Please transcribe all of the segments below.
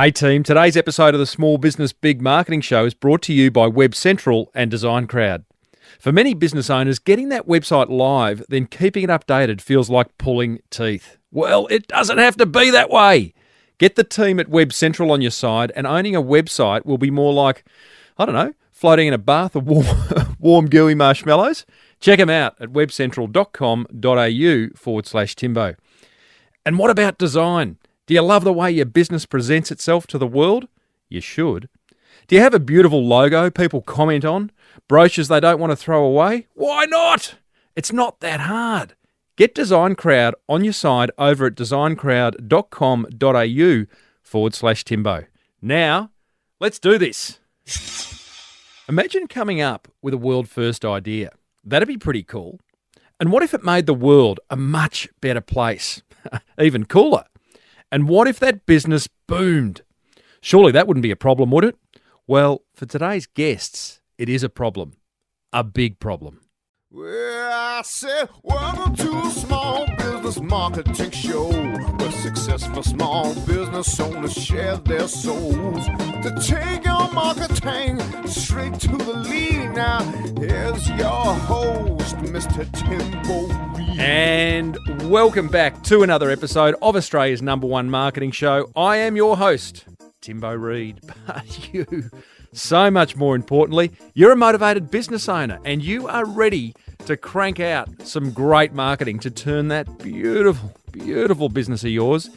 Hey team, today's episode of the Small Business Big Marketing Show is brought to you by WebCentral and DesignCrowd. For many business owners, getting that website live, then keeping it updated feels like pulling teeth. Well, it doesn't have to be that way. Get the team at WebCentral on your side, and owning a website will be more like, floating in a bath of warm gooey marshmallows. Check them out at webcentral.com.au/Timbo. And what about design? Do you love the way your business presents itself to the world? You should. Do you have a beautiful logo people comment on? Brochures they don't want to throw away? Why not? It's not that hard. Get DesignCrowd on your side over at designcrowd.com.au/Timbo. Now, let's do this. Imagine coming up with a world-first idea. That'd be pretty cool. And what if it made the world a much better place? Even cooler. And what if that business boomed? Surely that wouldn't be a problem, would it? Well, for today's guests, it is a problem. A big problem. Well, I said, welcome to a small business marketing show, where successful small business owners share their souls to take your marketing straight to the lead. Now, here's your host, Mr. Timbo Reid. And welcome back to another episode of Australia's #1 marketing show. I am your host, Timbo Reid. But you, so much more importantly, you're a motivated business owner and you are ready to crank out some great marketing to turn that beautiful, beautiful business of yours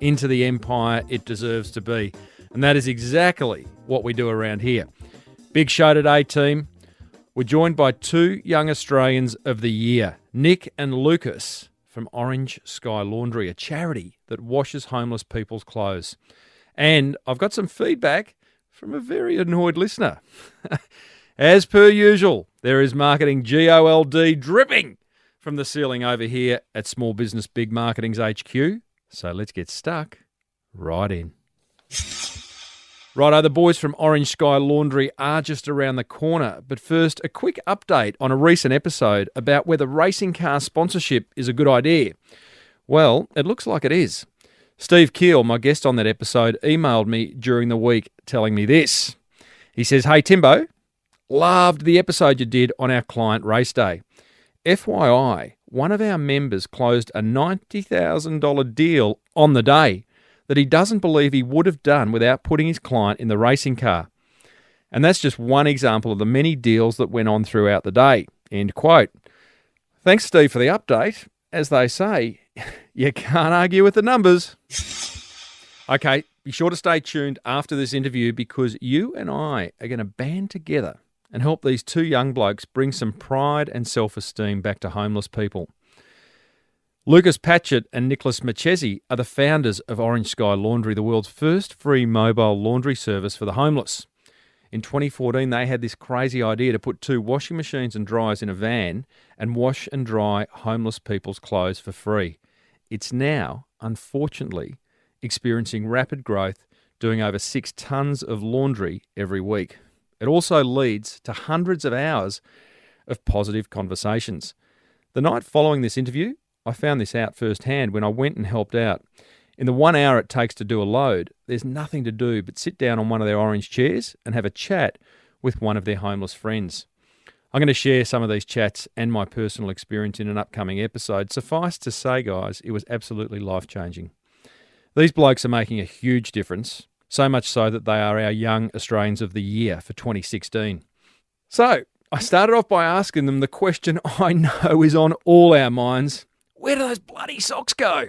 into the empire it deserves to be. And that is exactly what we do around here. Big show today, team. We're joined by two young Australians of the year, Nick and Lucas from Orange Sky Laundry, a charity that washes homeless people's clothes. And I've got some feedback from a very annoyed listener. As per usual, there is marketing GOLD dripping from the ceiling over here at Small Business Big Marketing's HQ. So let's get stuck right in. Righto, the boys from Orange Sky Laundry are just around the corner. But first, a quick update on a recent episode about whether racing car sponsorship is a good idea. Well, it looks like it is. Steve Keel, my guest on that episode, emailed me during the week telling me this. He says, "Hey Timbo, loved the episode you did on our client race day. FYI, one of our members closed a $90,000 deal on the day that he doesn't believe he would have done without putting his client in the racing car. And that's just one example of the many deals that went on throughout the day." End quote. Thanks, Steve, for the update. As they say, you can't argue with the numbers. Okay, be sure to stay tuned after this interview because you and I are going to band together and help these two young blokes bring some pride and self-esteem back to homeless people. Lucas Patchet and Nick Marchesi are the founders of Orange Sky Laundry, the world's first free mobile laundry service for the homeless. In 2014, they had this crazy idea to put two washing machines and dryers in a van and wash and dry homeless people's clothes for free. It's now, unfortunately, experiencing rapid growth, doing over 6 tons of laundry every week. It also leads to hundreds of hours of positive conversations. The night following this interview, I found this out firsthand when I went and helped out. In the 1 hour it takes to do a load, there's nothing to do but sit down on one of their orange chairs and have a chat with one of their homeless friends. I'm going to share some of these chats and my personal experience in an upcoming episode. Suffice to say, guys, it was absolutely life-changing. These blokes are making a huge difference, so much so that they are our Young Australians of the Year for 2016. So, I started off by asking them the question I know is on all our minds. Where do those bloody socks go?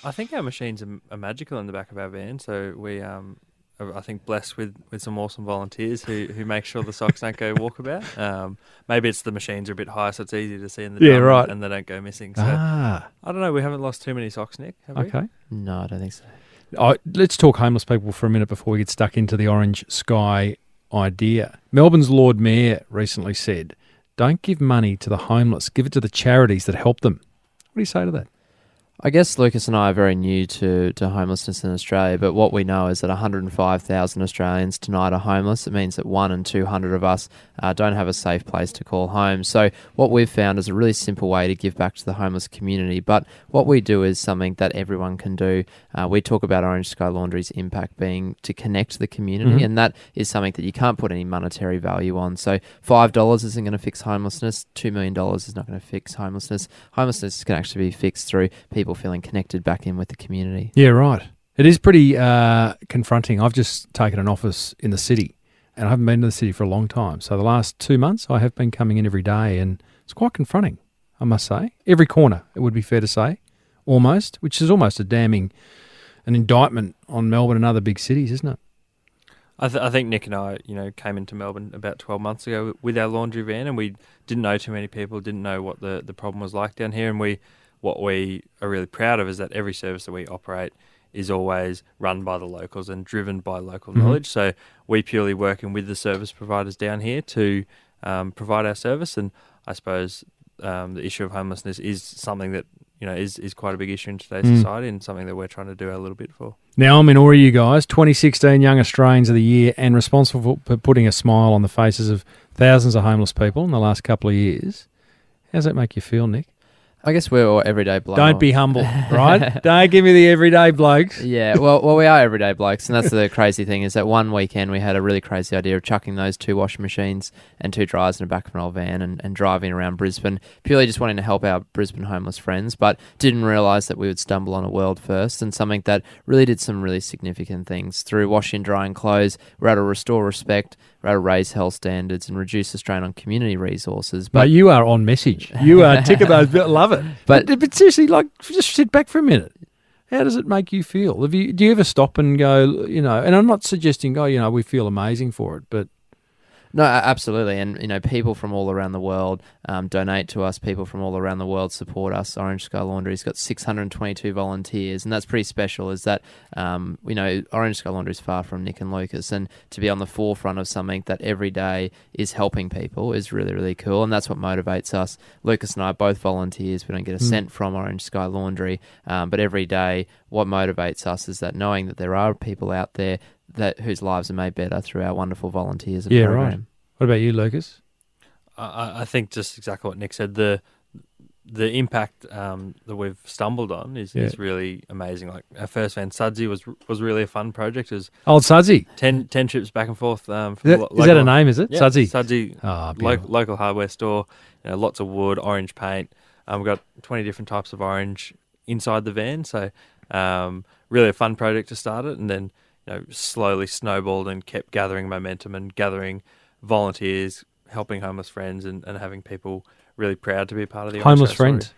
I think our machines are magical in the back of our van, so we are, I think, blessed with some awesome volunteers who make sure the socks don't go walkabout. Maybe it's the machines are a bit higher, so it's easy to see in the drum, right. and they don't go missing. So I don't know, we haven't lost too many socks, Nick, have we? Okay. No, I don't think so. Let's talk homeless people for a minute before we get stuck into the Orange Sky idea. Melbourne's Lord Mayor recently said, "Don't give money to the homeless, give it to the charities that help them." What do you say to that? I guess Lucas and I are very new to homelessness in Australia, but what we know is that 105,000 Australians tonight are homeless. It means that 1 in 200 of us don't have a safe place to call home. So what we've found is a really simple way to give back to the homeless community, but what we do is something that everyone can do. We talk about Orange Sky Laundry's impact being to connect the community, and that is something that you can't put any monetary value on. So $5 isn't going to fix homelessness. $2 million is not going to fix homelessness. Homelessness can actually be fixed through people feeling connected back in with the community. Yeah, right. It is pretty confronting. I've just taken an office in the city, and I haven't been to the city for a long time. So the last 2 months, I have been coming in every day, and it's quite confronting, I must say. Every corner, it would be fair to say, almost, which is almost an indictment on Melbourne and other big cities, isn't it? I think Nick and I, came into Melbourne about 12 months ago with our laundry van, and we didn't know too many people, didn't know what the problem was like down here, and what we are really proud of is that every service that we operate is always run by the locals and driven by local knowledge. So we purely working with the service providers down here to provide our service. And I suppose the issue of homelessness is something that is quite a big issue in today's society, and something that we're trying to do our little bit for. Now, I'm in awe of you guys, 2016 Young Australians of the Year, and responsible for putting a smile on the faces of thousands of homeless people in the last couple of years. How does that make you feel, Nick? I guess we're all everyday blokes. Don't be humble, right? Don't give me the everyday blokes. Yeah, well, we are everyday blokes, and that's the crazy thing is that one weekend we had a really crazy idea of chucking those 2 washing machines and 2 dryers in the back of an old van and driving around Brisbane, purely just wanting to help our Brisbane homeless friends, but didn't realise that we would stumble on a world first, and something that really did some really significant things. Through washing and drying clothes, we're able to restore respect, we're able to raise health standards and reduce the strain on community resources. But you are on message. You are tick of those, love it. But seriously, just sit back for a minute. How does it make you feel? Do you ever stop and go, and I'm not suggesting, we feel amazing for it, but... No, absolutely. And, people from all around the world donate to us. People from all around the world support us. Orange Sky Laundry's got 622 volunteers, and that's pretty special, is that, Orange Sky Laundry's far from Nick and Lucas, and to be on the forefront of something that every day is helping people is really, really cool, and that's what motivates us. Lucas and I are both volunteers. We don't get a cent from Orange Sky Laundry, but every day what motivates us is that knowing that there are people out there whose lives are made better through our wonderful volunteers and program. Right. What about you, Lucas? I think just exactly what Nick said. The impact that we've stumbled on is really amazing. Like our first van, Sudsy, was really a fun project. It was Old Sudsy. 10 trips back and forth. Is that a name, is it? Yeah, Sudsy. Sudsy, local hardware store, lots of wood, orange paint. We've got 20 different types of orange inside the van. So really a fun project to start it, and then slowly snowballed and kept gathering momentum and gathering volunteers, helping homeless friends, and having people really proud to be a part of the homeless friends.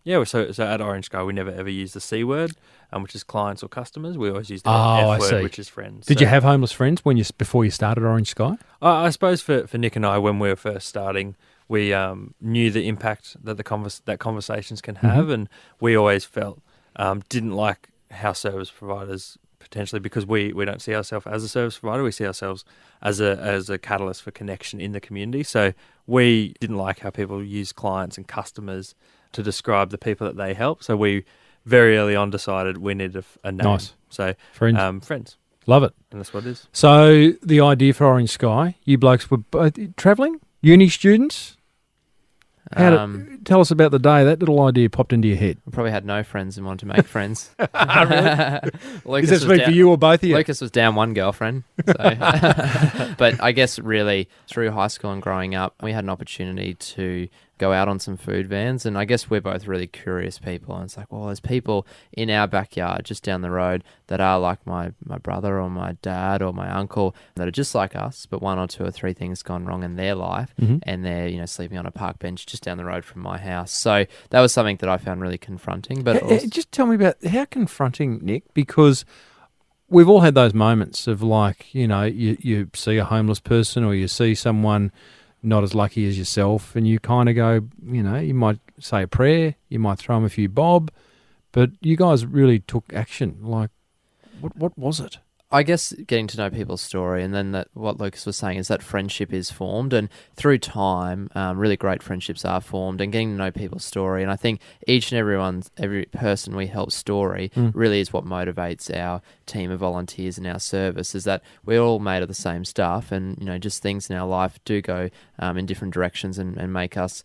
Yeah, so at Orange Sky we never ever use the C word, which is clients or customers. We always use the F word, which is friends. Did you have homeless friends before you started Orange Sky? I suppose for Nick and I, when we were first starting, we knew the impact that that conversations can have, and we always felt didn't like how service providers potentially, because we don't see ourselves as a service provider, we see ourselves as a catalyst for connection in the community. So we didn't like how people use clients and customers to describe the people that they help. So we very early on decided we needed a name. Nice. So friends. Love it. And that's what it is. So the idea for Orange Sky, you blokes were both travelling, uni students. Tell us about the day that little idea popped into your head. I probably had no friends and wanted to make friends. Does that speak for you or both of you? Lucas was down one girlfriend. So. But I guess really through high school and growing up, we had an opportunity to go out on some food vans, and I guess we're both really curious people, and it's like, well, there's people in our backyard just down the road that are like my brother or my dad or my uncle that are just like us, but 1 or 2 or 3 things gone wrong in their life, and they're sleeping on a park bench just down the road from my house. So that was something that I found really confronting. But just tell me about how confronting, Nick, because we've all had those moments of you see a homeless person or you see someone not as lucky as yourself, and you kind of go, you might say a prayer, you might throw them a few bob, but you guys really took action. Like, what was it? I guess getting to know people's story, and then that what Lucas was saying is that friendship is formed, and through time, really great friendships are formed, and getting to know people's story. And I think each and every person we help story really is what motivates our team of volunteers in our service. Is that we're all made of the same stuff, and just things in our life do go in different directions and make us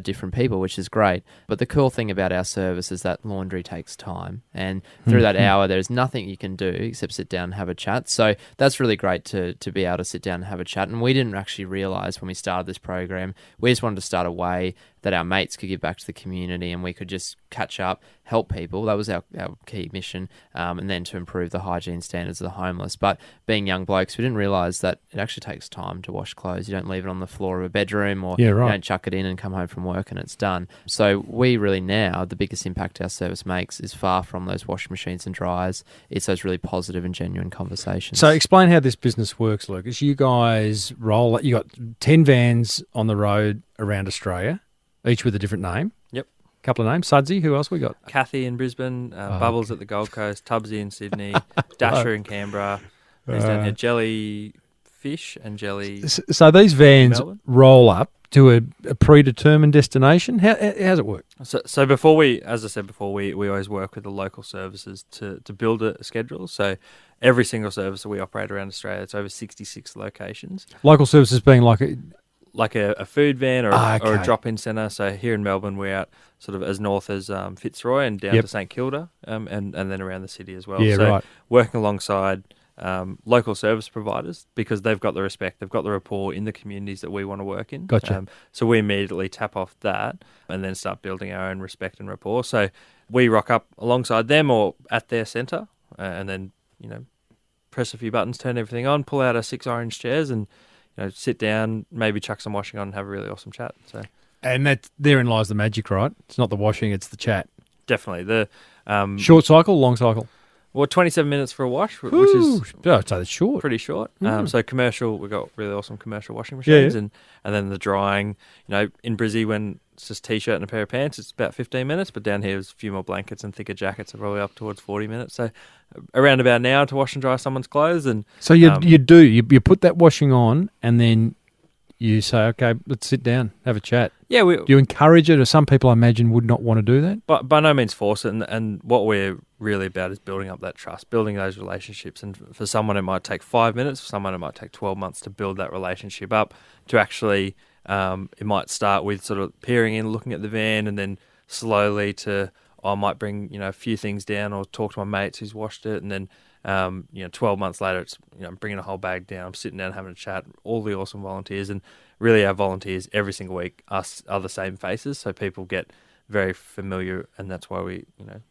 different people, which is great. But the cool thing about our service is that laundry takes time, and through that hour, there's nothing you can do except sit down and have a chat. So that's really great to be able to sit down and have a chat. And we didn't actually realise when we started this program, we just wanted to start a way that our mates could give back to the community and we could just catch up, help people. That was our key mission, and then to improve the hygiene standards of the homeless. But being young blokes, we didn't realise that it actually takes time to wash clothes. You don't leave it on the floor of a bedroom, or you don't chuck it in and come home from work and it's done. So we really now, the biggest impact our service makes is far from those washing machines and dryers. It's those really positive and genuine conversations. So explain how this business works, Lucas. You guys you got 10 vans on the road around Australia, each with a different name. Yep. Couple of names. Sudsy, who else we got? Kathy in Brisbane, Bubbles at the Gold Coast, Tubbsy in Sydney, Dasher in Canberra. There's down here Jellyfish and Jelly. So these vans Melbourne. roll up to a predetermined destination. How's it work? So before as I said before, we always work with the local services to build a schedule. So every single service that we operate around Australia, it's over 66 locations. Local services being like a food van or a okay. drop-in centre. So here in Melbourne, we're out sort of as north as Fitzroy and down to St Kilda, and then around the city as well. Yeah, so right. Working alongside local service providers, because they've got the respect, they've got the rapport in the communities that we want to work in. Gotcha. So we immediately tap off that and then start building our own respect and rapport. So we rock up alongside them or at their centre, and then press a few buttons, turn everything on, pull out our 6 orange chairs, and sit down, maybe chuck some washing on and have a really awesome chat. So, and therein lies the magic, right? It's not the washing, it's the chat. Definitely. The short cycle, long cycle? Well, 27 minutes for a wash, which is I'd say that's short. Pretty short. So commercial, we've got really awesome commercial washing machines, and then the drying. In Brizzy, when it's just t-shirt and a pair of pants, it's about 15 minutes. But down here, there's a few more blankets and thicker jackets, are probably up towards 40 minutes. So around about an hour to wash and dry someone's clothes. And so you put that washing on, and then you say, okay, let's sit down, have a chat. Yeah, do you encourage it? Or some people, I imagine, would not want to do that. But by no means force it. And what we're really about is building up that trust, building those relationships. And for someone, it might take 5 minutes. For someone, it might take 12 months to build that relationship up. To actually, it might start with sort of peering in, looking at the van, and then slowly to, I might bring a few things down or talk to my mates who's washed it, and then 12 months later, it's I'm bringing a whole bag down, I'm sitting down having a chat. All the awesome volunteers, and really our volunteers every single week are the same faces, so people get very familiar, and that's why we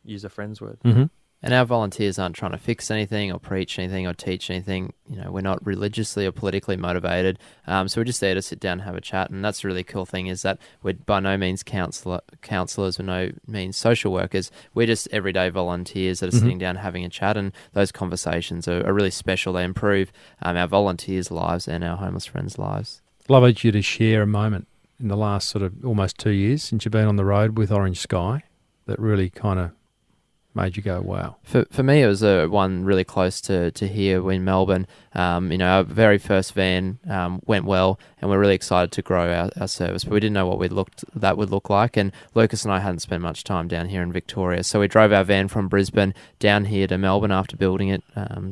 use a friend's word. Mm-hmm. And our volunteers aren't trying to fix anything or preach anything or teach anything. We're not religiously or politically motivated. So we're just there to sit down and have a chat. And that's the really cool thing, is that we're by no means counsellors, we're no means social workers. We're just everyday volunteers that are sitting down having a chat. And those conversations are really special. They improve our volunteers' lives and our homeless friends' lives. Love each of you to share a moment in the last sort of almost 2 years since you've been on the road with Orange Sky that really kind of made you go, wow? For me, it was one really close to here in Melbourne. Our very first van went well, and we're really excited to grow our service, but we didn't know what that would look like. And Lucas and I hadn't spent much time down here in Victoria, so we drove our van from Brisbane down here to Melbourne after building it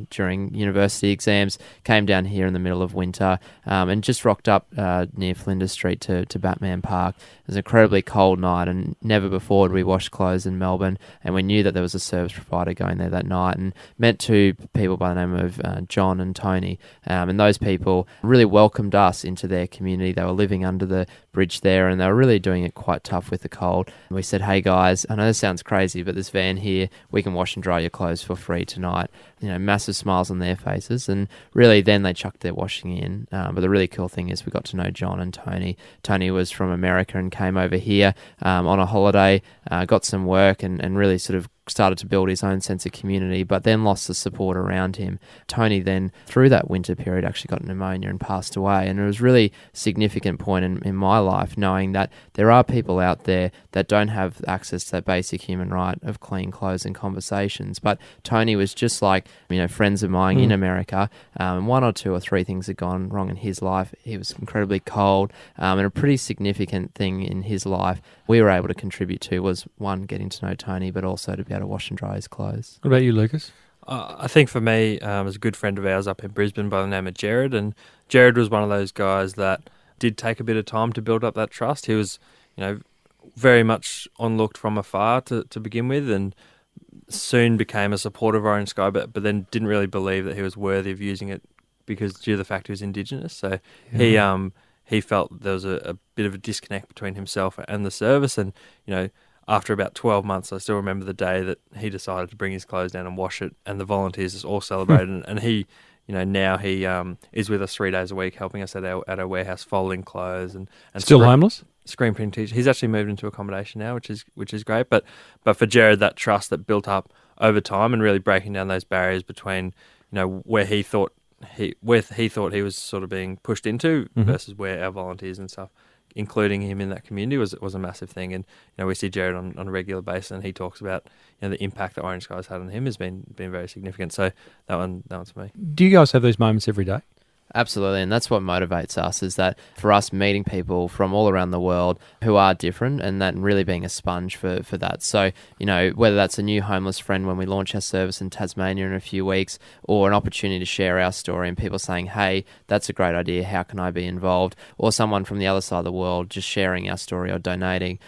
during university exams. Came down here in the middle of winter and just rocked up near Flinders Street to Batman Park. It was an incredibly cold night, and never before had we washed clothes in Melbourne, and we knew that there was a service provider going there that night, and met 2 people by the name of John and Tony, and those people really welcomed us into their community. They were living under the bridge there, and they were really doing it quite tough with the cold. And we said, hey guys, I know this sounds crazy, but this van here, we can wash and dry your clothes for free tonight. Massive smiles on their faces, and really then they chucked their washing in. But the really cool thing is we got to know John and Tony. Tony was from America and came over here on a holiday, got some work, and really sort of started to build his own sense of community, but then lost the support around him. Tony then, through that winter period, actually got pneumonia and passed away. And it was really a significant point in my life, knowing that there are people out there that don't have access to that basic human right of clean clothes and conversations. But Tony was just like, friends of mine in America. One or two or three things had gone wrong in his life. He was incredibly cold, and a pretty significant thing in his life we were able to contribute to was, one, getting to know Tony, but also to be able to wash and dry his clothes. What about you, Lucas? I think for me, was a good friend of ours up in Brisbane by the name of Jared, and Jared was one of those guys that did take a bit of time to build up that trust. He was, very much onlooked from afar to begin with, and soon became a supporter of Orange Sky, but then didn't really believe that he was worthy of using it because due to the fact he was Indigenous. So he felt there was a bit of a disconnect between himself and the service, and after about 12 months, I still remember the day that he decided to bring his clothes down and wash it, and the volunteers just all celebrated. And he, now he is with us 3 days a week, helping us at our warehouse, folding clothes and still homeless. Screen print teacher. He's actually moved into accommodation now, which is great. But for Jared, that trust that built up over time and really breaking down those barriers between where he thought he was sort of being pushed into versus where our volunteers and stuff, including him in that community, was a massive thing. And we see Jared on a regular basis, and he talks about the impact that Orange Sky's had on him has been very significant. So that one's for me. Do you guys have those moments every day? Absolutely, and that's what motivates us, is that for us meeting people from all around the world who are different, and that really being a sponge for that. So, whether that's a new homeless friend when we launch our service in Tasmania in a few weeks, or an opportunity to share our story and people saying, hey, that's a great idea, how can I be involved? Or someone from the other side of the world just sharing our story or donating.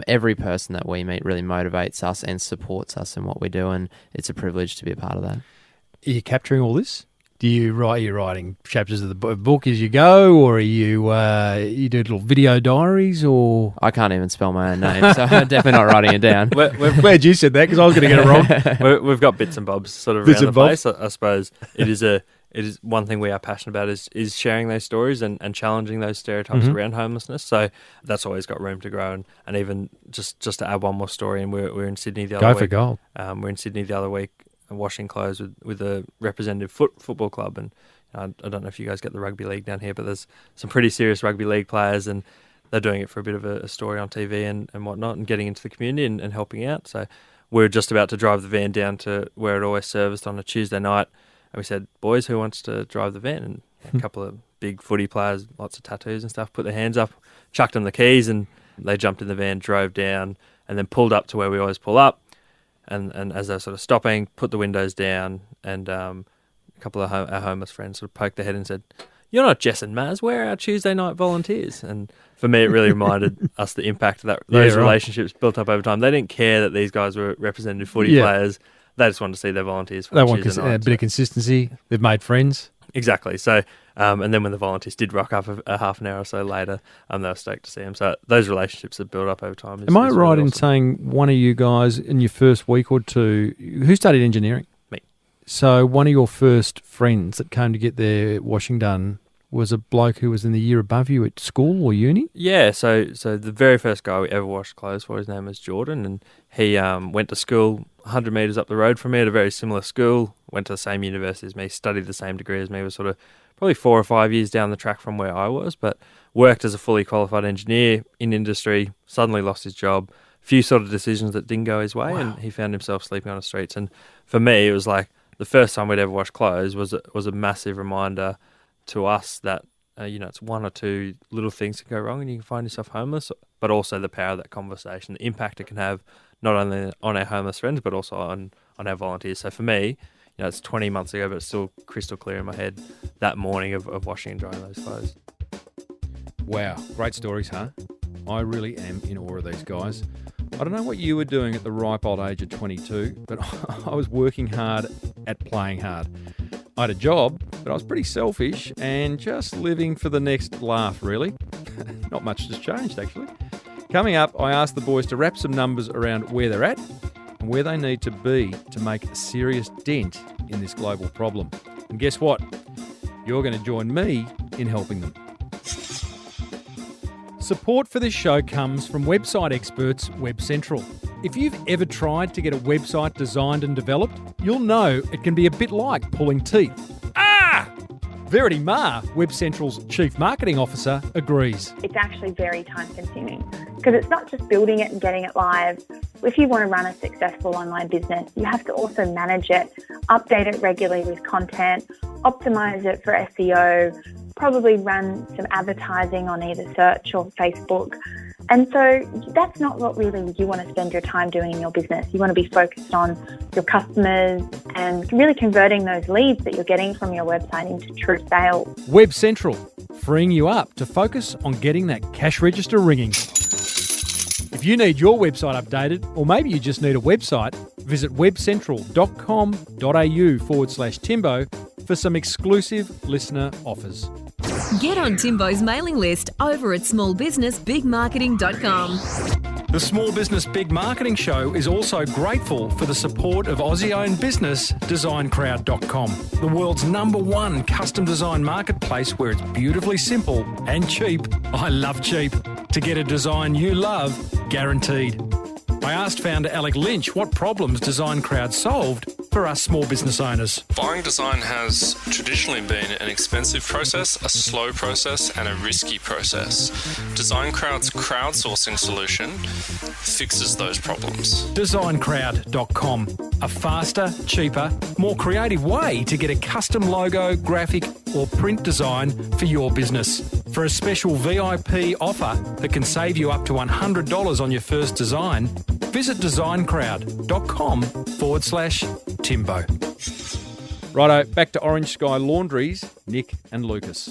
Every person that we meet really motivates us and supports us in what we do, and it's a privilege to be a part of that. Are you capturing all this? Are you writing chapters of the book as you go, or are you do little video diaries, or...? I can't even spell my own name, so I'm definitely not writing it down. Glad you said that, because I was going to get it wrong. We've got bits and bobs sort of around the place. I suppose it is one thing we are passionate about is sharing those stories and challenging those stereotypes around homelessness. So that's always got room to grow. And even just to add one more story, and we're in Sydney the other week. Go for gold. We're in Sydney the other week, washing clothes with a representative football club, and I don't know if you guys get the rugby league down here, but there's some pretty serious rugby league players, and they're doing it for a bit of a story on TV and whatnot, and getting into the community and helping out. So we're just about to drive the van down to where it always serviced on a Tuesday night, and we said, boys, who wants to drive the van? And a couple of big footy players, lots of tattoos and stuff, put their hands up, chucked them the keys, and they jumped in the van, drove down, and then pulled up to where we always pull up. And as they're sort of stopping, put the windows down, and a couple of our homeless friends sort of poked their head and said, "You're not Jess and Maz, we're our Tuesday night volunteers." And for me, it really reminded us the impact of those relationships built up over time. They didn't care that these guys were representative footy players. They just wanted to see their volunteers. They want a bit of consistency. They've made friends. Exactly. So, and then when the volunteers did rock up a half an hour or so later, they were stoked to see them. So those relationships that build up over time. Am I right really in awesome. saying one of you guys in your first week or two, who studied engineering? Me. So one of your first friends that came to get their washing done was a bloke who was in the year above you at school or uni? Yeah, so the very first guy we ever washed clothes for, his name was Jordan, and he went to school 100 metres up the road from me at a very similar school, went to the same university as me, studied the same degree as me, was sort of probably 4 or 5 years down the track from where I was, but worked as a fully qualified engineer in industry, suddenly lost his job, a few sort of decisions that didn't go his way, and he found himself sleeping on the streets. And for me, it was like the first time we'd ever washed clothes was a massive reminder to us that it's one or two little things that go wrong and you can find yourself homeless, but also the power of that conversation, the impact it can have not only on our homeless friends but also on our volunteers. So for me, it's 20 months ago, but it's still crystal clear in my head that morning of washing and drying those clothes. Wow, great stories, huh? I really am in awe of these guys. I don't know what you were doing at the ripe old age of 22, but I was working hard at playing hard. I had a job, but I was pretty selfish and just living for the next laugh, really. Not much has changed, actually. Coming up, I asked the boys to wrap some numbers around where they're at and where they need to be to make a serious dent in this global problem. And guess what? You're going to join me in helping them. Support for this show comes from website experts WebCentral. If you've ever tried to get a website designed and developed, you'll know it can be a bit like pulling teeth. Ah! Verity Ma, WebCentral's Chief Marketing Officer, agrees. It's actually very time consuming because it's not just building it and getting it live. If you want to run a successful online business, you have to also manage it, update it regularly with content, optimize it for SEO, probably run some advertising on either search or Facebook. And so that's not what really you want to spend your time doing in your business. You want to be focused on your customers and really converting those leads that you're getting from your website into true sales. WebCentral, freeing you up to focus on getting that cash register ringing. If you need your website updated, or maybe you just need a website, visit webcentral.com.au/Timbo for some exclusive listener offers. Get on Timbo's mailing list over at smallbusinessbigmarketing.com. The Small Business Big Marketing Show is also grateful for the support of Aussie-owned business DesignCrowd.com, the world's #1 custom design marketplace where it's beautifully simple and cheap. I love cheap. To get a design you love, guaranteed. I asked founder Alec Lynch what problems DesignCrowd solved for us small business owners. Buying design has traditionally been an expensive process, a slow process, and a risky process. DesignCrowd's crowdsourcing solution fixes those problems. DesignCrowd.com, a faster, cheaper, more creative way to get a custom logo, graphic, or print design for your business. For a special VIP offer that can save you up to $100 on your first design, visit designcrowd.com/Timbo. Righto, back to Orange Sky Laundries, Nick and Lucas.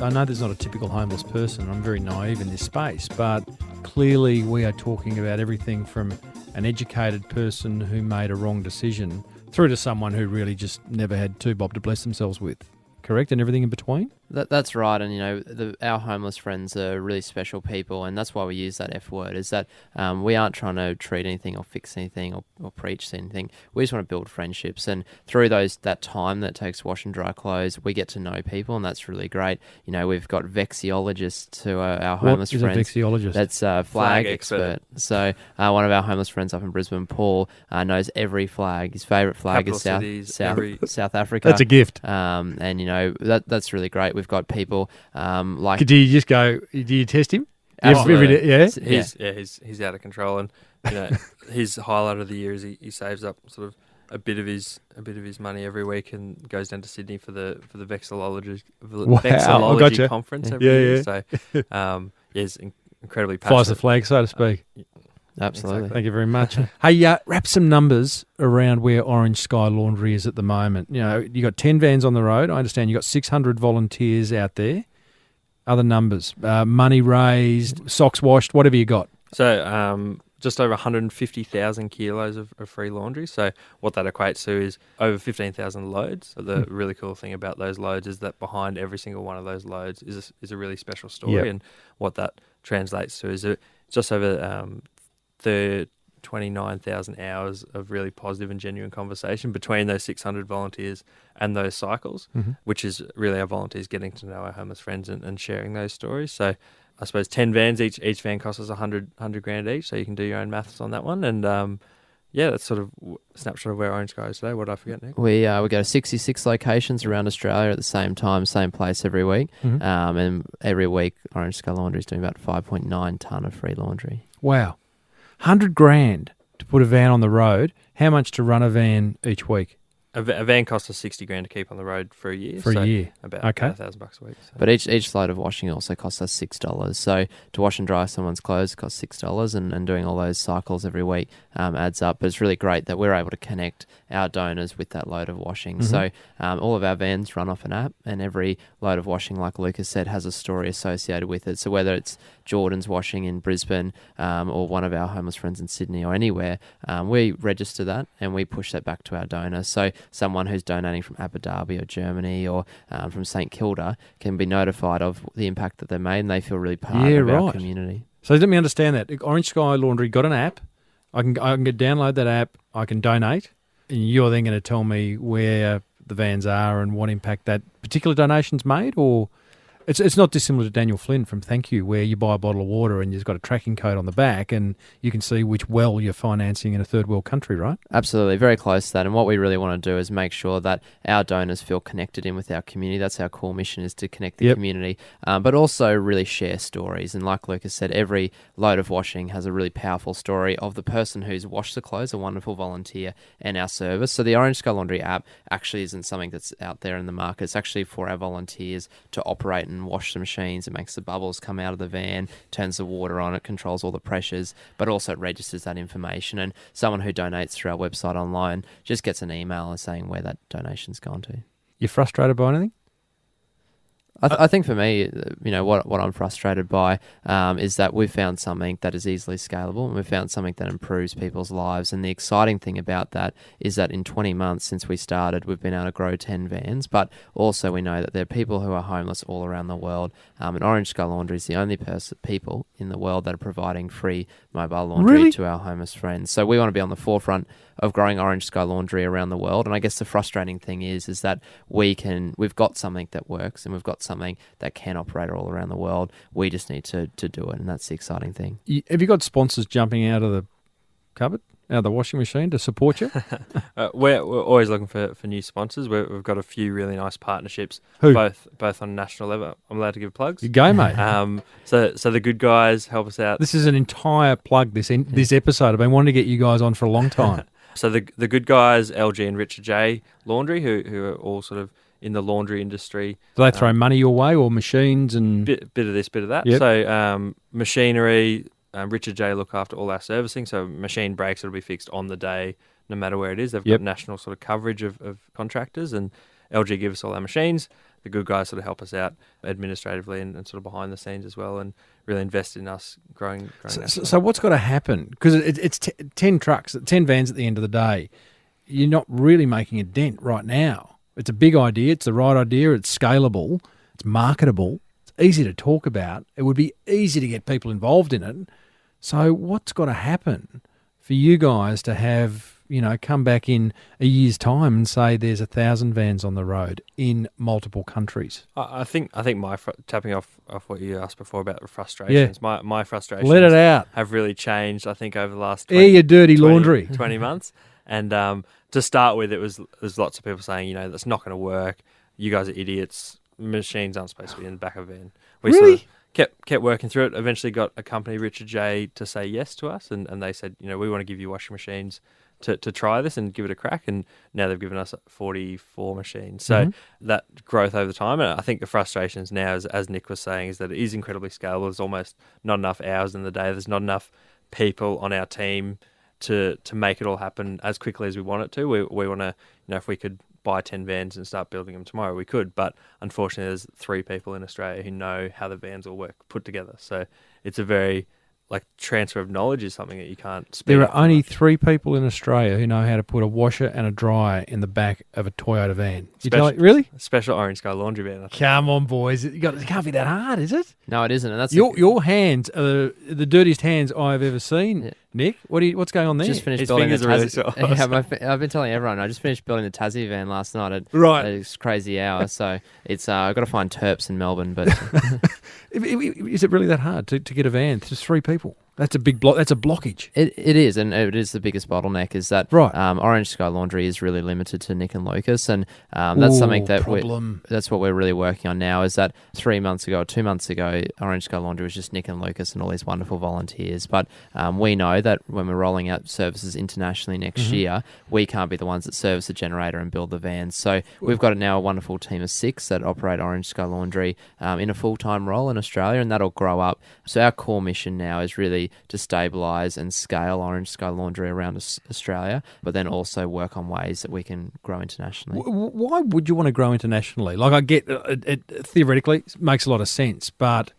I know there's not a typical homeless person. I'm very naive in this space, but clearly we are talking about everything from an educated person who made a wrong decision through to someone who really just never had two bob to bless themselves with. Correct? And everything in between? That's right, and our homeless friends are really special people, and that's why we use that F word, is that we aren't trying to treat anything or fix anything or preach anything. We just want to build friendships, and through that time that takes to wash and dry clothes, we get to know people, and that's really great. We've got vexiologists who are our homeless friends. What is a vexiologist? That's a flag expert. So one of our homeless friends up in Brisbane, Paul, knows every flag. His favourite flag is South Africa. That's a gift. That's really great. We've got people like. Do you just go? Do you test him? Absolutely. He's out of control, and his highlight of the year is he saves up sort of a bit of his money every week and goes down to Sydney for the vexillology conference every year. So he's incredibly passionate. Flies the flag, so to speak. Absolutely. Exactly. Thank you very much. Hey, wrap some numbers around where Orange Sky Laundry is at the moment. You got 10 vans on the road. I understand you got 600 volunteers out there. Other numbers, money raised, socks washed, whatever you got. So just over 150,000 kilos of free laundry. So what that equates to is over 15,000 loads. So the really cool thing about those loads is that behind every single one of those loads is a really special story. Yep. And what that translates to is just over 29,000 hours of really positive and genuine conversation between those 600 volunteers and those cycles, which is really our volunteers getting to know our homeless friends and sharing those stories. So I suppose 10 vans, each van costs us 100 grand each, so you can do your own maths on that one. And that's sort of a snapshot of where Orange Sky is today. What did I forget, Nick? We go to 66 locations around Australia at the same time, same place every week. And every week Orange Sky Laundry is doing about 5.9 tonne of free laundry. Wow. 100 grand to put a van on the road. How much to run a van each week? A van costs us 60 grand to keep on the road for a year. About $1,000 a week. So. But each load of washing also costs us $6. So to wash and dry someone's clothes costs $6, and doing all those cycles every week adds up. But it's really great that we're able to connect our donors with that load of washing. So all of our vans run off an app, and every load of washing, like Lucas said, has a story associated with it. So whether it's Jordan's washing in Brisbane or one of our homeless friends in Sydney or anywhere, we register that and we push that back to our donor. So someone who's donating from Abu Dhabi or Germany or from St Kilda can be notified of the impact that they made, and they feel really part of our community. So let me understand that. Orange Sky Laundry got an app. I can download that app. I can donate, and you're then going to tell me where the vans are and what impact that particular donation's made, or It's not dissimilar to Daniel Flynn from Thank You, where you buy a bottle of water and you've got a tracking code on the back and you can see which well you're financing in a third world country, right? Absolutely, very close to that. And what we really want to do is make sure that our donors feel connected in with our community. That's our core mission, is to connect the community, but also really share stories. And like Lucas said, every load of washing has a really powerful story of the person who's washed the clothes, a wonderful volunteer, and our service. So the Orange Sky Laundry app actually isn't something that's out there in the market. It's actually for our volunteers to operate and wash the machines. It makes the bubbles come out of the van, turns the water on, it controls all the pressures, but also registers that information. And someone who donates through our website online just gets an email saying where that donation's gone to. You frustrated by anything? I think for me, what I'm frustrated by is that we've found something that is easily scalable, and we've found something that improves people's lives. And the exciting thing about that is that in 20 months since we started, we've been able to grow 10 vans, but also we know that there are people who are homeless all around the world. And Orange Sky Laundry is the only people in the world that are providing free mobile laundry to our homeless friends. So we want to be on the forefront of growing Orange Sky Laundry around the world. And I guess the frustrating thing is that we've got something that works and we've got something that can operate all around the world. We just need to do it, and that's the exciting thing. Have you got sponsors jumping out of the cupboard, out of the washing machine to support you? We're always looking for new sponsors. We've got a few really nice partnerships, Who? both on a national level. I'm allowed to give plugs? You go, mate. So the good guys help us out. This is an entire plug, this episode. I've been wanting to get you guys on for a long time. So the good guys, LG and Richard J Laundry, who are all sort of in the laundry industry. Do they throw money your way, or machines and bit of this, bit of that? Yep. So machinery, Richard J look after all our servicing. So machine breaks, it'll be fixed on the day, no matter where it is. They've got national sort of coverage of contractors, and LG give us all our machines. The good guys sort of help us out administratively and sort of behind the scenes as well, and really invest in us growing. So what's got to happen? Because it's 10 trucks, 10 vans at the end of the day. You're not really making a dent right now. It's a big idea. It's the right idea. It's scalable. It's marketable. It's easy to talk about. It would be easy to get people involved in it. So what's got to happen for you guys to have, come back in a year's time and say there's 1,000 vans on the road in multiple countries? I think tapping off what you asked before about the frustrations. My frustrations. Let it out. Have really changed. I think over the last Air your dirty laundry. 20 months. And to start with, there's lots of people saying, that's not going to work. You guys are idiots. Machines aren't supposed to be in the back of a van. We really? Sort of kept working through it. Eventually got a company, Richard J, to say yes to us, and they said, we want to give you washing machines to try this and give it a crack. And now they've given us 44 machines. So that growth over time, and I think the frustrations now, as Nick was saying, is that it is incredibly scalable. There's almost not enough hours in the day. There's not enough people on our team to make it all happen as quickly as we want it to. We want to, if we could buy 10 vans and start building them tomorrow, we could. But unfortunately, there's 3 people in Australia who know how the vans all work put together. So it's a very, transfer of knowledge is something that you can't speak. There are only 3 people in Australia who know how to put a washer and a dryer in the back of a Toyota van. Really? Special Orange Sky Laundry van. Come on, boys. It can't be that hard, is it? No, it isn't. And that's your hands are the dirtiest hands I've ever seen. Yeah. Nick, what's going on there? Just finished His building the fingers are really Tassie. I've been telling everyone. I just finished building the Tassie van last night at a crazy hour. So it's I've got to find Terps in Melbourne. But is it really that hard to get a van? Just 3 people. That's a big block. That's a blockage. It is, and it is the biggest bottleneck. Is that Orange Sky Laundry is really limited to Nick and Lucas, and that's something that that's what we're really working on now. Is that 2 months ago, Orange Sky Laundry was just Nick and Lucas and all these wonderful volunteers. But we know that when we're rolling out services internationally next year, we can't be the ones that service the generator and build the vans. So we've got now a wonderful team of 6 that operate Orange Sky Laundry in a full-time role in Australia, and that'll grow up. So our core mission now is really to stabilise and scale Orange Sky Laundry around Australia, but then also work on ways that we can grow internationally. Why would you want to grow internationally? I get it theoretically makes a lot of sense, but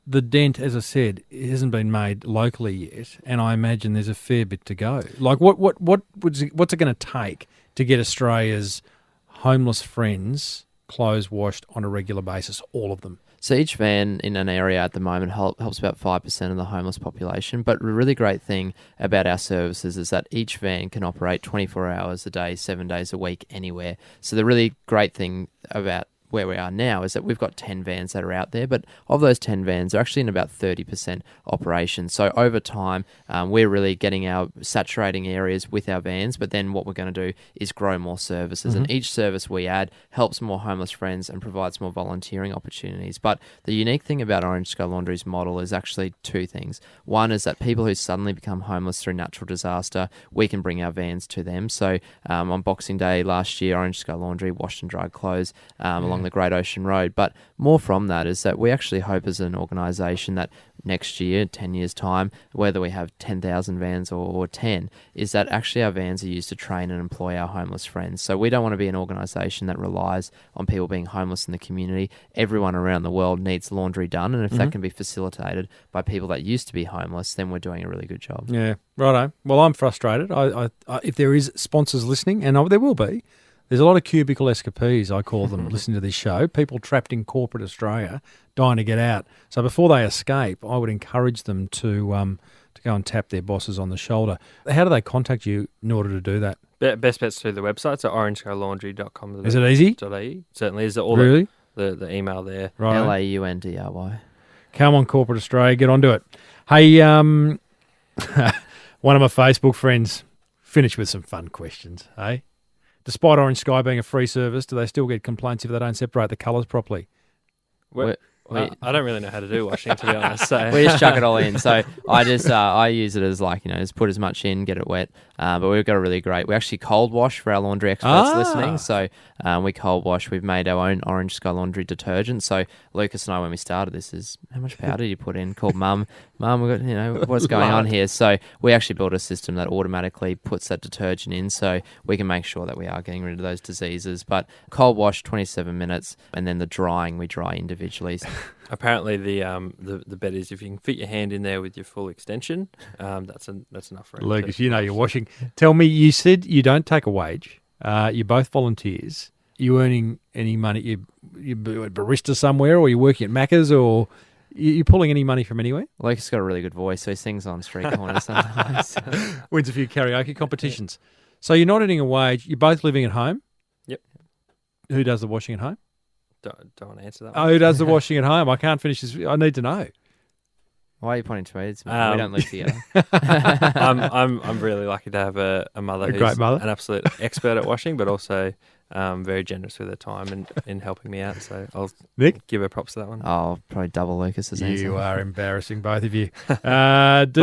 the dent, as I said, it hasn't been made locally yet, and I imagine there's a fair bit to go. What's it going to take to get Australia's homeless friends clothes washed on a regular basis, all of them? So each van in an area at the moment helps about 5% of the homeless population. But the really great thing about our services is that each van can operate 24 hours a day, 7 days a week, anywhere. So the really great thing about where we are now is that we've got 10 vans that are out there, but of those 10 vans, they're actually in about 30% operation. So over time, we're really getting our saturating areas with our vans, but then what we're going to do is grow more services. And each service we add helps more homeless friends and provides more volunteering opportunities. But the unique thing about Orange Sky Laundry's model is actually two things. One is that people who suddenly become homeless through natural disaster, we can bring our vans to them. So on Boxing Day last year, Orange Sky Laundry washed and dried clothes along the Great Ocean Road. But more from that is that we actually hope as an organisation that next year, 10 years' time, whether we have 10,000 vans or 10, is that actually our vans are used to train and employ our homeless friends. So we don't want to be an organisation that relies on people being homeless in the community. Everyone around the world needs laundry done, and if that can be facilitated by people that used to be homeless, then we're doing a really good job. Yeah, righto. Well, I'm frustrated. I if there is sponsors listening, and there will be, there's a lot of cubicle escapees, I call them, listening to this show, people trapped in corporate Australia, dying to get out. So before they escape, I would encourage them to go and tap their bosses on the shoulder. How do they contact you in order to do that? Best bet's through the website, so orangecolaundry.com. Is it easy? Certainly. Is it all really? The email there. Right. LAUNDRY. Come on, corporate Australia, get onto it. Hey, one of my Facebook friends finished with some fun questions, hey? Despite Orange Sky being a free service, do they still get complaints if they don't separate the colours properly? I don't really know how to do washing, to be honest. So. We just chuck it all in. So I use it as just put as much in, get it wet. But we've got a really great, we actually cold wash for our laundry experts listening. So we cold wash. We've made our own Orange Sky Laundry detergent. So Lucas and I, when we started this, is how much powder do you put in? Called Mum, we got, what's going on here? So we actually built a system that automatically puts that detergent in, so we can make sure that we are getting rid of those diseases. But cold wash, 27 minutes, and then the drying, we dry individually. Apparently, the bet is if you can fit your hand in there with your full extension, that's enough for it. Lucas, you're washing. Tell me, you said you don't take a wage. You're both volunteers. You earning any money? You a barista somewhere, or you working at Macca's, or you pulling any money from anywhere? Lucas got a really good voice, so he sings on street corners sometimes. Wins a few karaoke competitions. So you're not earning a wage. You're both living at home. Yep. Who does the washing at home? Don't want to answer that. Oh, who does the washing at home? I can't finish this. I need to know. Why are you pointing to me? We don't live together. I'm really lucky to have a mother who's great mother, an absolute expert at washing, but also very generous with her time and in helping me out. So I'll give her props to that one. I'll probably double Lucas's answer. You are embarrassing, both of you. But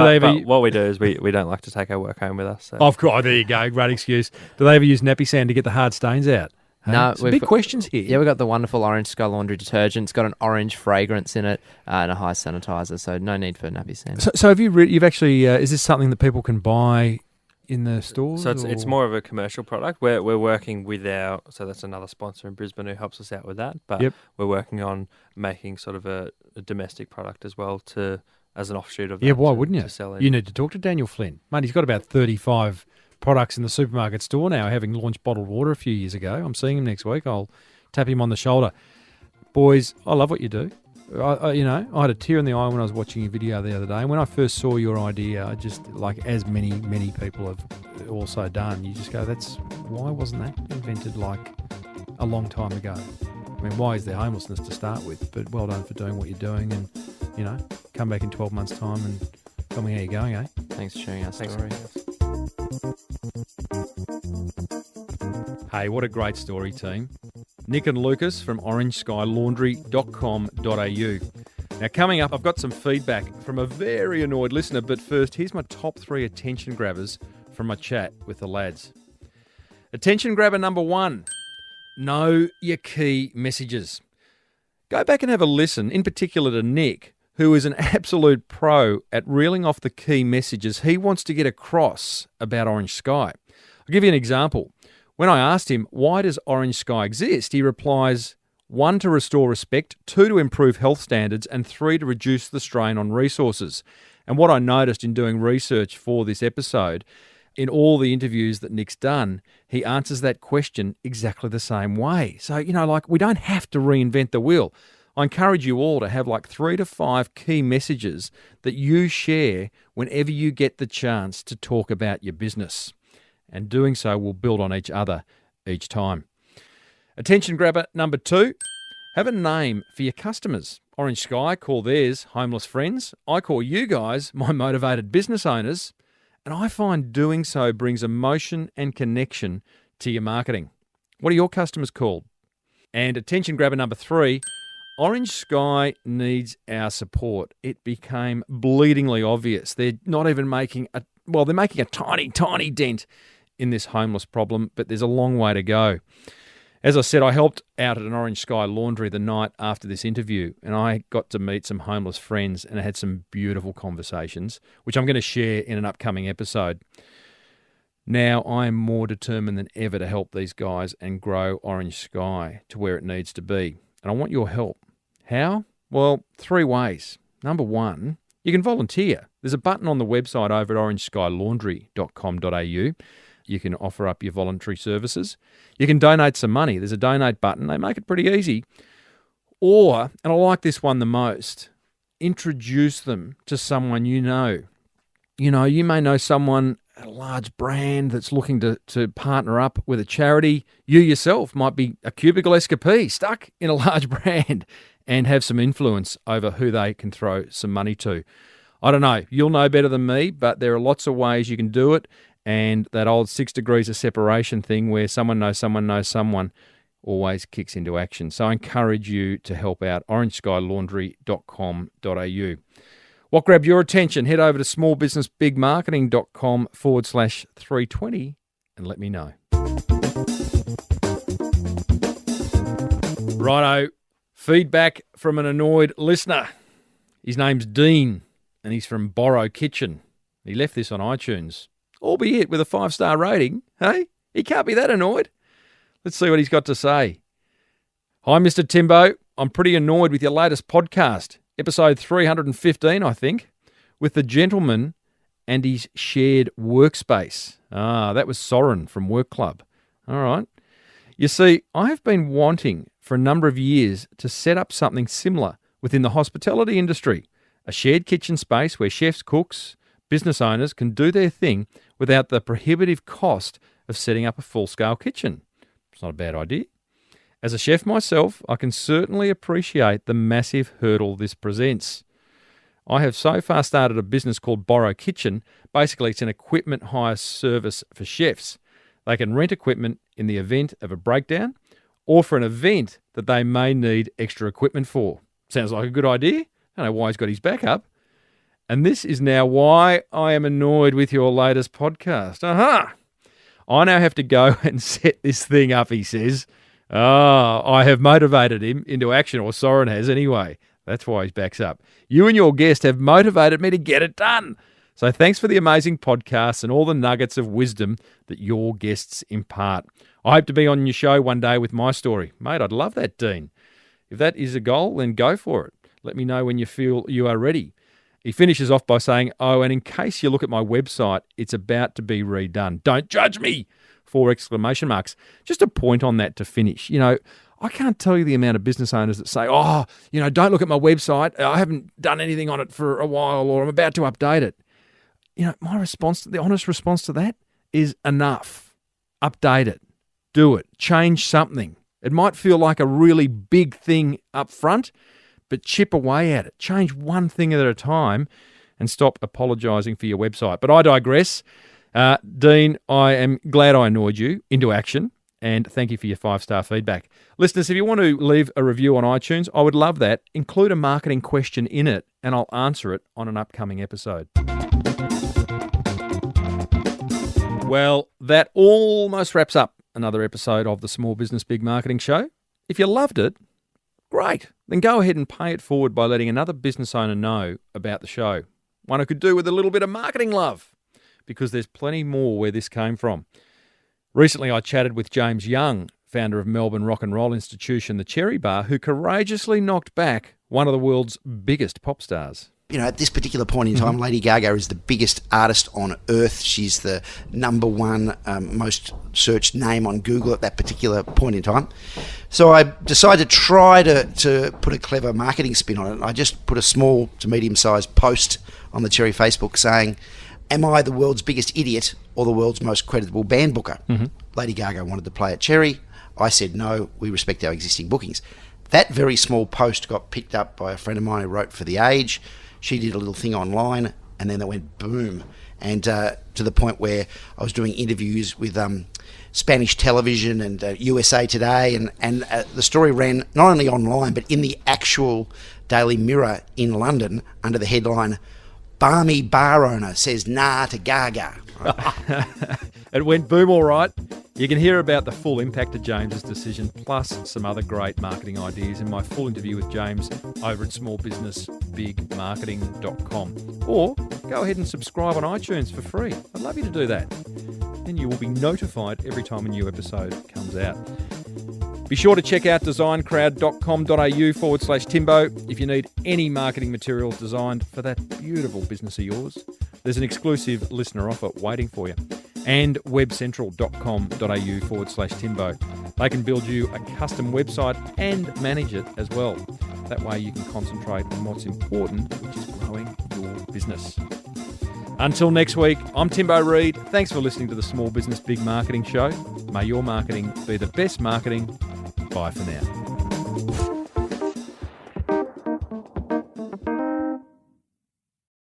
what we do is we don't like to take our work home with us. So. Of course, there you go. Great excuse. Do they ever use nappy sand to get the hard stains out? No, some big questions here. Yeah, we've got the wonderful Orange Sky Laundry detergent. It's got an orange fragrance in it and a high sanitizer, so no need for nappy sand. So have you've actually, is this something that people can buy in the stores? So it's more of a commercial product. We're working with so that's another sponsor in Brisbane who helps us out with that, but we're working on making sort of a domestic product as well as an offshoot of that. Yeah, why wouldn't you? To sell You need to talk to Daniel Flynn. Mate, he's got about 35 products in the supermarket store now, having launched bottled water a few years ago. I'm seeing him next week. I'll tap him on the shoulder. Boys, I love what you do. I had a tear in the eye when I was watching your video the other day. And when I first saw your idea, I just, as many people have also done, you just go, why wasn't that invented a long time ago? I mean, why is there homelessness to start with? But well done for doing what you're doing, and, come back in 12 months' time and tell me how you're going, eh? Thanks for sharing our story. Hey, what a great story, team. Nick and Lucas from orangeskylalaundry.com.au. Now, coming up, I've got some feedback from a very annoyed listener, but first, here's my top 3 attention grabbers from my chat with the lads. Attention grabber number 1, know your key messages. Go back and have a listen, in particular to Nick, who is an absolute pro at reeling off the key messages he wants to get across about Orange Sky. I'll give you an example. When I asked him, why does Orange Sky exist? He replies, 1, to restore respect, 2, to improve health standards, and 3, to reduce the strain on resources. And what I noticed in doing research for this episode, in all the interviews that Nick's done, he answers that question exactly the same way. So, we don't have to reinvent the wheel. I encourage you all to have 3 to 5 key messages that you share whenever you get the chance to talk about your business. And doing so will build on each other each time. Attention grabber number 2, Have a name for your customers. Orange Sky call theirs homeless friends. I call you guys my motivated business owners. And I find doing so brings emotion and connection to your marketing. What are your customers called? And attention grabber number 3, Orange Sky needs our support. It became bleedingly obvious. They're not even making they're making a tiny, tiny dent in this homeless problem, but there's a long way to go. As I said, I helped out at an Orange Sky laundry the night after this interview, and I got to meet some homeless friends and I had some beautiful conversations, which I'm going to share in an upcoming episode. Now I am more determined than ever to help these guys and grow Orange Sky to where it needs to be. And I want your help. How? Well, 3 ways. Number 1, you can volunteer. There's a button on the website over at orangeskalaundry.com.au. You can offer up your voluntary services. You can donate some money. There's a donate button. They make it pretty easy. Or, and I like this one the most, introduce them to someone you know. You know, you may know someone at a large brand that's looking to partner up with a charity. You yourself might be a cubicle escapee stuck in a large brand and have some influence over who they can throw some money to. I don't know. You'll know better than me, but there are lots of ways you can do it. And that old 6 degrees of separation thing where someone knows someone always kicks into action. So I encourage you to help out, orangeskalaundry.com.au. What grabbed your attention? Head over to smallbusinessbigmarketing.com/320 and let me know. Righto, feedback from an annoyed listener. His name's Dean and he's from Borrow Kitchen. He left this on iTunes, albeit with a 5-star rating. Hey, he can't be that annoyed. Let's see what he's got to say. Hi, Mr. Timbo. I'm pretty annoyed with your latest podcast, episode 315, I think, with the gentleman and his shared workspace. That was Soren from Work Club. All right. You see, I have been wanting for a number of years to set up something similar within the hospitality industry, a shared kitchen space where chefs, cooks, business owners can do their thing without the prohibitive cost of setting up a full-scale kitchen. It's not a bad idea. As a chef myself, I can certainly appreciate the massive hurdle this presents. I have so far started a business called Borrow Kitchen. Basically, it's an equipment hire service for chefs. They can rent equipment in the event of a breakdown or for an event that they may need extra equipment for. Sounds like a good idea. I don't know why he's got his back up. And this is now why I am annoyed with your latest podcast. Aha! I now have to go and set this thing up, he says. I have motivated him into action, or Soren has anyway. That's why his back's up. You and your guest have motivated me to get it done. So thanks for the amazing podcast and all the nuggets of wisdom that your guests impart. I hope to be on your show one day with my story. Mate, I'd love that, Dean. If that is a goal, then go for it. Let me know when you feel you are ready. He finishes off by saying, and in case you look at my website, it's about to be redone. Don't judge me! 4 exclamation marks. Just a point on that to finish. You know, I can't tell you the amount of business owners that say, don't look at my website. I haven't done anything on it for a while, or I'm about to update it. You know, my response, the honest response to that is enough. Update it. Do it. Change something. It might feel like a really big thing up front, but chip away at it. Change one thing at a time and stop apologising for your website. But I digress. Dean, I am glad I annoyed you into action, and thank you for your 5-star feedback. Listeners, if you want to leave a review on iTunes, I would love that. Include a marketing question in it, and I'll answer it on an upcoming episode. Well, that almost wraps up another episode of the Small Business Big Marketing Show. If you loved it, great. Then go ahead and pay it forward by letting another business owner know about the show. One who could do with a little bit of marketing love, because there's plenty more where this came from. Recently, I chatted with James Young, founder of Melbourne rock and roll institution, the Cherry Bar, who courageously knocked back one of the world's biggest pop stars. You know, at this particular point in time, Lady Gaga is the biggest artist on earth. She's the number one most searched name on Google at that particular point in time. So I decided to try to put a clever marketing spin on it. I just put a small to medium-sized post on the Cherry Facebook saying, am I the world's biggest idiot or the world's most creditable band booker? Lady Gaga wanted to play at Cherry. I said, no, we respect our existing bookings. That very small post got picked up by a friend of mine who wrote for The Age. She did a little thing online, and then it went boom. And to the point where I was doing interviews with Spanish television and USA Today, and the story ran not only online, but in the actual Daily Mirror in London under the headline, "Barmy Bar Owner Says Nah to Gaga." It went boom all right. You can hear about the full impact of James's decision, plus some other great marketing ideas in my full interview with James over at smallbusinessbigmarketing.com. Or go ahead and subscribe on iTunes for free. I'd love you to do that. Then you will be notified every time a new episode comes out. Be sure to check out designcrowd.com.au/Timbo if you need any marketing materials designed for that beautiful business of yours. There's an exclusive listener offer waiting for you. And webcentral.com.au/Timbo. They can build you a custom website and manage it as well. That way you can concentrate on what's important, which is growing your business. Until next week, I'm Timbo Reid. Thanks for listening to the Small Business Big Marketing Show. May your marketing be the best marketing. Bye for now.